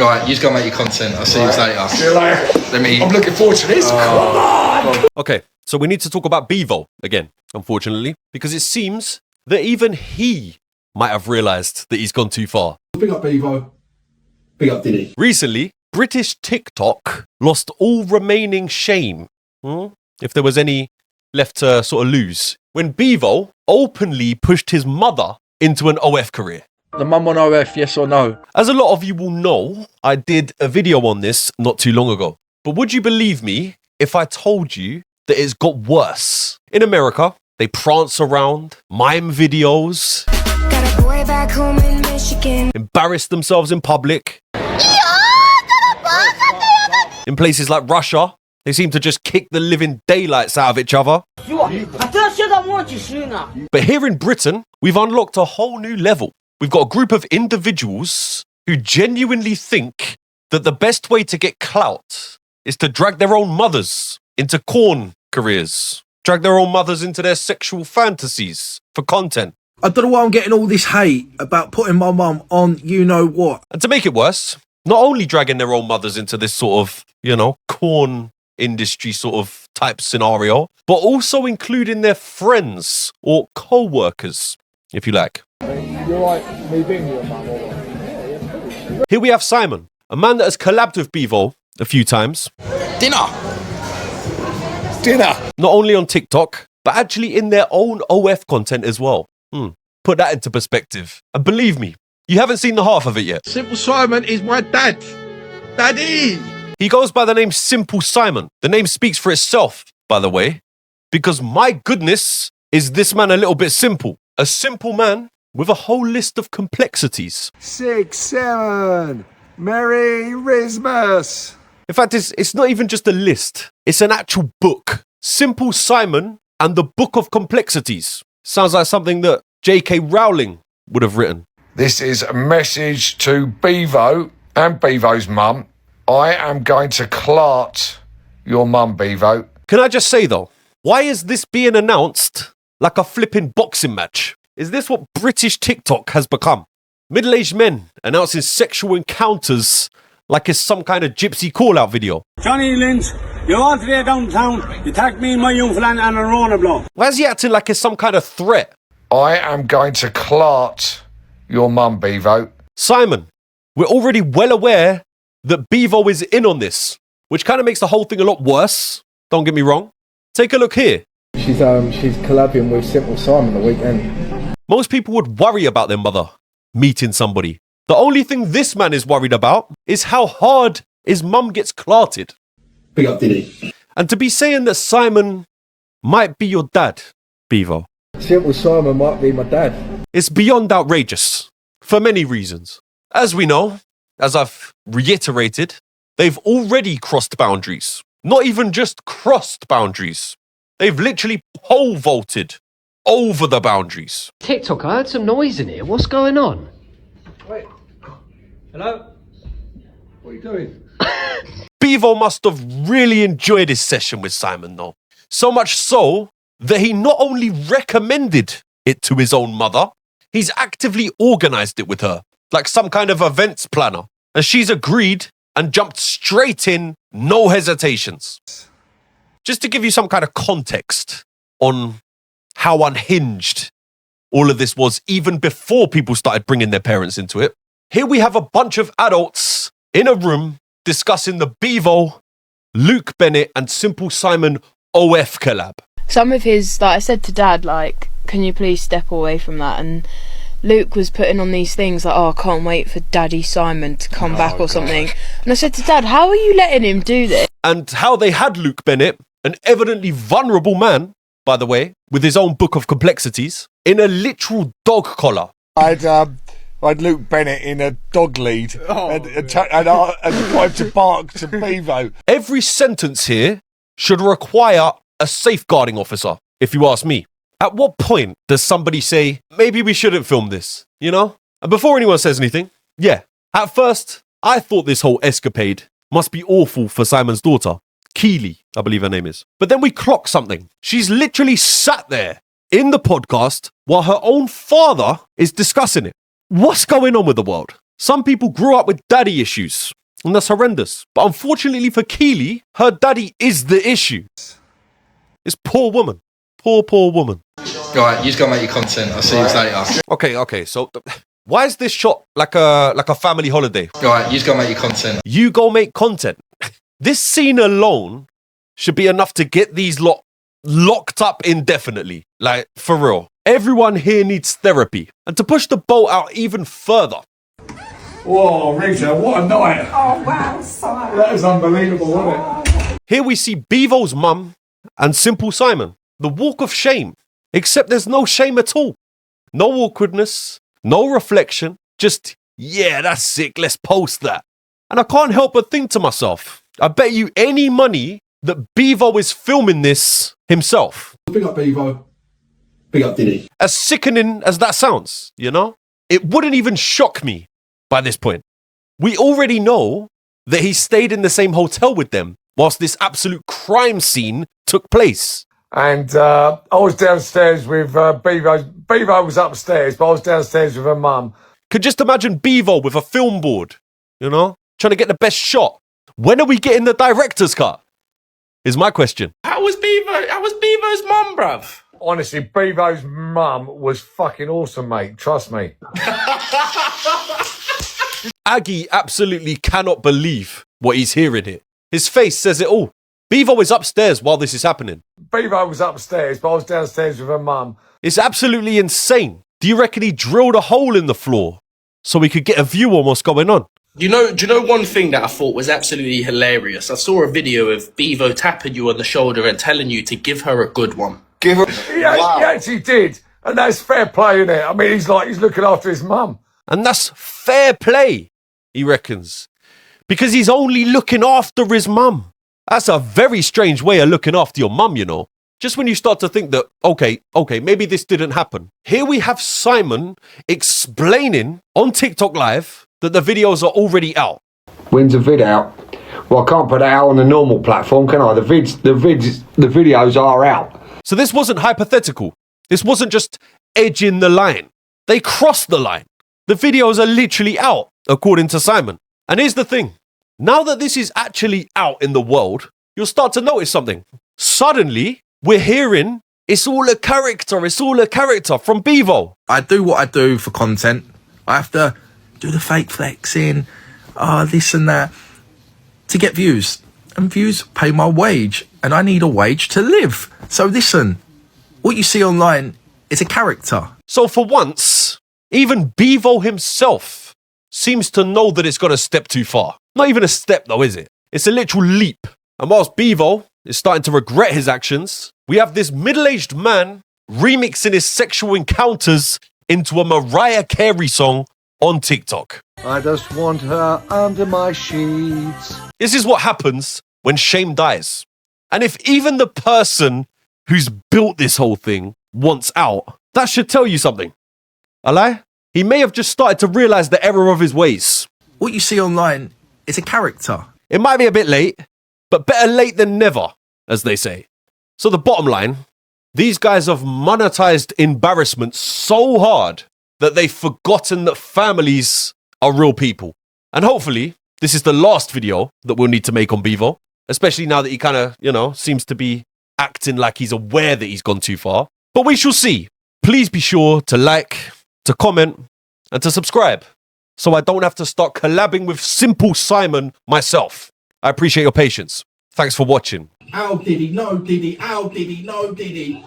Right, you just gotta make your content. I'll see you later. See you later. I'm looking forward to this. Come on! Okay, so we need to talk about Bivo again, unfortunately, because it seems that even he might have realised that he's gone too far. Big up Bivo. Big up Diddy. Recently, British TikTok lost all remaining shame, if there was any left to sort of lose, when Bivo openly pushed his mother into an OF career. The mum on OF, yes or no? As a lot of you will know, I did a video on this not too long ago. But would you believe me if I told you that it's got worse? In America, they prance around, mime videos, Got a boy back home in Michigan. embarrass themselves in public. In places like Russia, they seem to just kick the living daylights out of each other. But here in Britain, we've unlocked a whole new level. We've got a group of individuals who genuinely think that the best way to get clout is to drag their own mothers into corn careers, drag their own mothers into their sexual fantasies for content. I don't know why I'm getting all this hate about putting my mum on you know what. And to make it worse, not only dragging their own mothers into this sort of, corn industry sort of type scenario, but also including their friends or co-workers, if you like. You're right, me being your mum or what? Here we have Simon, a man that has collabed with Bivo a few times. Dinner! Not only on TikTok, but actually in their own OF content as well. Put that into perspective. And believe me, you haven't seen the half of it yet. Simple Simon is my dad. Daddy! He goes by the name Simple Simon. The name speaks for itself, by the way, because my goodness, is this man a little bit simple. A simple man with a whole list of complexities. 6, 7. Merry Christmas. In fact, it's not even just a list. It's an actual book. Simple Simon and the Book of Complexities. Sounds like something that J.K. Rowling would have written. This is a message to Bivo and Bivo's mum. I am going to clart your mum, Bivo. Can I just say though, why is this being announced like a flipping boxing match? Is this what British TikTok has become? Middle-aged men announcing sexual encounters like it's some kind of gypsy call-out video. Johnny Lynch, you're all today downtown. You attacked me and my young fella and a Rona blow. Why is he acting like it's some kind of threat? I am going to clart your mum, Bivo. Simon, we're already well aware that Bivo is in on this, which kind of makes the whole thing a lot worse. Don't get me wrong. Take a look here. She's collabing with Simple Simon the weekend. Most people would worry about their mother meeting somebody. The only thing this man is worried about is how hard his mum gets clarted. Big up Diddy. And to be saying that Simon might be your dad, Bivo, Simple Simon might be my dad. it's beyond outrageous for many reasons. As we know, as I've reiterated, they've already crossed boundaries. Not even just crossed boundaries. They've literally pole vaulted over the boundaries. TikTok, I heard some noise in here. What's going on? Wait. Hello? What are you doing? Bivo must have really enjoyed his session with Simon though. So much so that he not only recommended it to his own mother, he's actively organised it with her, like some kind of events planner. And she's agreed and jumped straight in, no hesitations. Just to give you some kind of context on how unhinged all of this was even before people started bringing their parents into it. Here we have a bunch of adults in a room discussing the Bivo, Luke Bennett and Simple Simon OF collab. Some of his, like I said to Dad, like, can you please step away from that? And Luke was putting on these things like, oh, I can't wait for Daddy Simon to come back or something. And I said to Dad, how are you letting him do this? And how they had Luke Bennett, an evidently vulnerable man, by the way, with his own book of complexities, in a literal dog collar. I'd Luke Bennett in a dog lead and tried to bark to Bivo. Every sentence here should require a safeguarding officer, if you ask me. At what point does somebody say, maybe we shouldn't film this, you know? And before anyone says anything, yeah, at first, I thought this whole escapade must be awful for Simon's daughter, Keely, I believe her name is. But then we clocked something. She's literally sat there in the podcast while her own father is discussing it. What's going on with the world? Some people grew up with daddy issues, and that's horrendous. But unfortunately for Keely, her daddy is the issue. This poor woman. Poor woman. Right, you just gotta make your content. I'll see you later. Okay, so why is this shot like a family holiday? Right, you just gotta make your content. You go make content. This scene alone should be enough to get these lot locked up indefinitely. Like, for real. Everyone here needs therapy. And to push the boat out even further. Whoa, Rita, what a night. Oh, wow, Simon. That is unbelievable, wasn't it? Here we see Bivo's mum and Simple Simon. The walk of shame. Except there's no shame at all. No awkwardness. No reflection. Just, yeah, that's sick. Let's post that. And I can't help but think to myself, I bet you any money that Bivo is filming this himself. Big up Bivo. Big up Diddy. As sickening as that sounds, you know? It wouldn't even shock me by this point. We already know that he stayed in the same hotel with them whilst this absolute crime scene took place. And I was downstairs with Bivo. Bivo was upstairs, but I was downstairs with her mum. Could just imagine Bivo with a film board, you know? Trying to get the best shot. When are we getting the director's cut? Is my question. How was Bivo's mum, bruv? Honestly, Bivo's mum was fucking awesome, mate. Trust me. Aggie absolutely cannot believe what he's hearing here. His face says it all. Bivo is upstairs while this is happening. Bivo was upstairs, but I was downstairs with her mum. It's absolutely insane. Do you reckon he drilled a hole in the floor so we could get a view on what's going on? Do you know one thing that I thought was absolutely hilarious? I saw a video of Bivo tapping you on the shoulder and telling you to give her a good one. Give her. He actually did, and that's fair play, isn't it? I mean, he's looking after his mum, and that's fair play, he reckons, because he's only looking after his mum. That's a very strange way of looking after your mum, you know. Just when you start to think that, okay, maybe this didn't happen. Here we have Simon explaining on TikTok Live that the videos are already out. When's the vid out? Well, I can't put it out on the normal platform, can I? The videos are out. So this wasn't hypothetical. This wasn't just edging the line. They crossed the line. The videos are literally out, according to Simon. And here's the thing. Now that this is actually out in the world, you'll start to notice something. Suddenly, we're hearing it's all a character from Bivo. I do what I do for content. I have to do the fake flexing, this and that, to get views. And views pay my wage, and I need a wage to live. So listen, what you see online is a character. So for once, even Bivo himself seems to know that it's gone a step too far. Not even a step though, is it? It's a literal leap. And whilst Bivo is starting to regret his actions, we have this middle-aged man remixing his sexual encounters into a Mariah Carey song on TikTok. I just want her under my sheets. This is what happens when shame dies. And if even the person who's built this whole thing wants out, that should tell you something. A lie? He may have just started to realize the error of his ways. What you see online is a character. It might be a bit late, but better late than never, as they say. So the bottom line, these guys have monetized embarrassment so hard that they've forgotten that families are real people. And hopefully, this is the last video that we'll need to make on Bivo, especially now that he kind of, seems to be acting like he's aware that he's gone too far. But we shall see. Please be sure to like, to comment, and to subscribe, so I don't have to start collabing with Simple Simon myself. I appreciate your patience. Thanks for watching. Ow, Diddy, no, Diddy, ow, Diddy, no, Diddy.